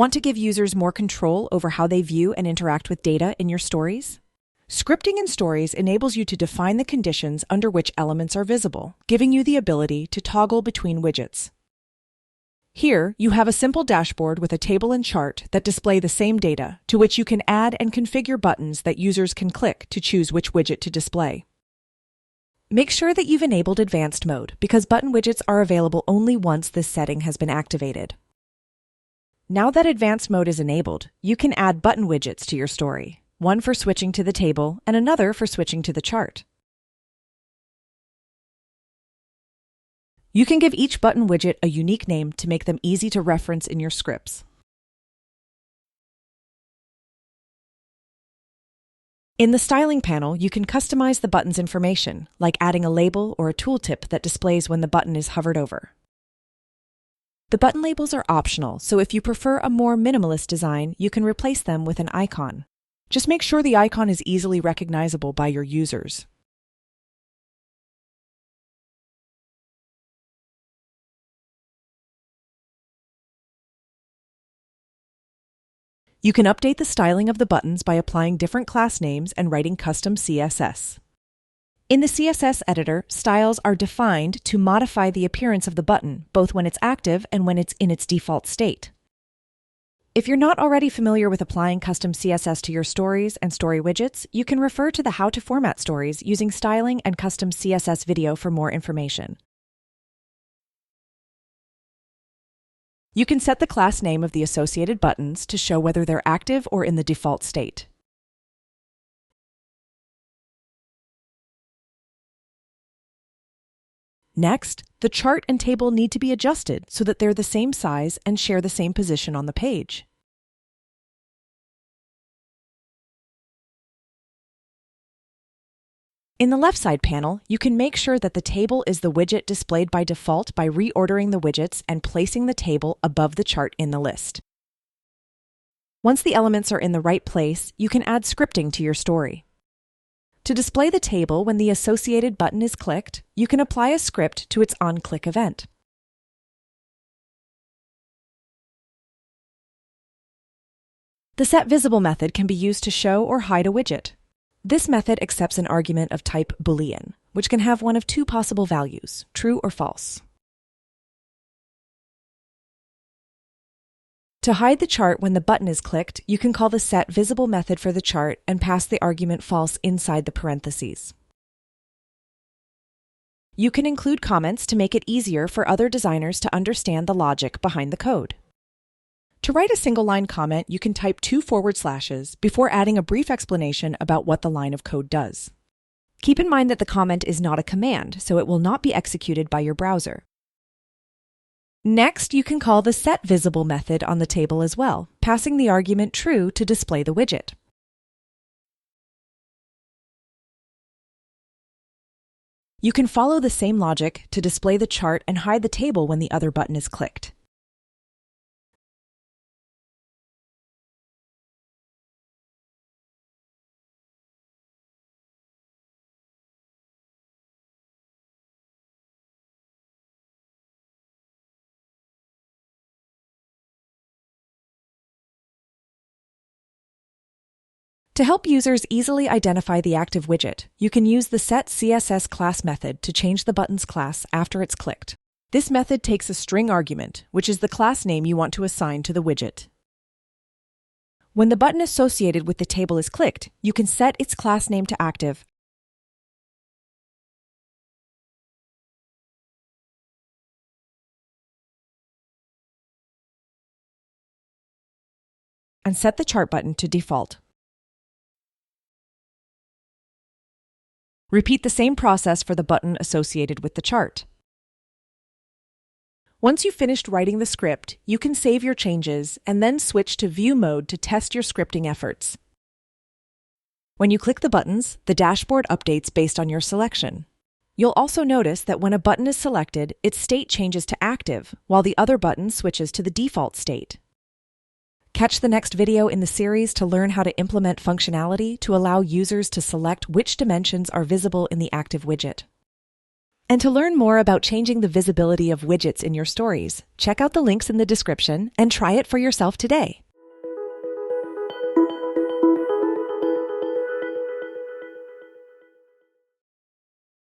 Want to give users more control over how they view and interact with data in your stories? Scripting in stories enables you to define the conditions under which elements are visible, giving you the ability to toggle between widgets. Here, you have a simple dashboard with a table and chart that display the same data, to which you can add and configure buttons that users can click to choose which widget to display. Make sure that you've enabled advanced mode, because button widgets are available only once this setting has been activated. Now that advanced mode is enabled, you can add button widgets to your story, one for switching to the table and another for switching to the chart. You can give each button widget a unique name to make them easy to reference in your scripts. In the styling panel, you can customize the button's information, like adding a label or a tooltip that displays when the button is hovered over. The button labels are optional, so if you prefer a more minimalist design, you can replace them with an icon. Just make sure the icon is easily recognizable by your users. You can update the styling of the buttons by applying different class names and writing custom CSS. In the CSS editor, styles are defined to modify the appearance of the button, both when it's active and when it's in its default state. If you're not already familiar with applying custom CSS to your stories and story widgets, you can refer to the How to Format Stories using Styling and Custom CSS video for more information. You can set the class name of the associated buttons to show whether they're active or in the default state. Next, the chart and table need to be adjusted so that they're the same size and share the same position on the page. In the left side panel, you can make sure that the table is the widget displayed by default by reordering the widgets and placing the table above the chart in the list. Once the elements are in the right place, you can add scripting to your story. To display the table when the associated button is clicked, you can apply a script to its on-click event. The setVisible method can be used to show or hide a widget. This method accepts an argument of type Boolean, which can have one of two possible values, true or false. To hide the chart when the button is clicked, you can call the setVisible method for the chart and pass the argument false inside the parentheses. You can include comments to make it easier for other designers to understand the logic behind the code. To write a single-line comment, you can type 2 forward slashes before adding a brief explanation about what the line of code does. Keep in mind that the comment is not a command, so it will not be executed by your browser. Next, you can call the setVisible method on the table as well, passing the argument true to display the widget. You can follow the same logic to display the chart and hide the table when the other button is clicked. To help users easily identify the active widget, you can use the setCssClass method to change the button's class after it's clicked. This method takes a string argument, which is the class name you want to assign to the widget. When the button associated with the table is clicked, you can set its class name to active and set the chart button to default. Repeat the same process for the button associated with the chart. Once you've finished writing the script, you can save your changes and then switch to View mode to test your scripting efforts. When you click the buttons, the dashboard updates based on your selection. You'll also notice that when a button is selected, its state changes to active, while the other button switches to the default state. Catch the next video in the series to learn how to implement functionality to allow users to select which dimensions are visible in the active widget. And to learn more about changing the visibility of widgets in your stories, check out the links in the description and try it for yourself today.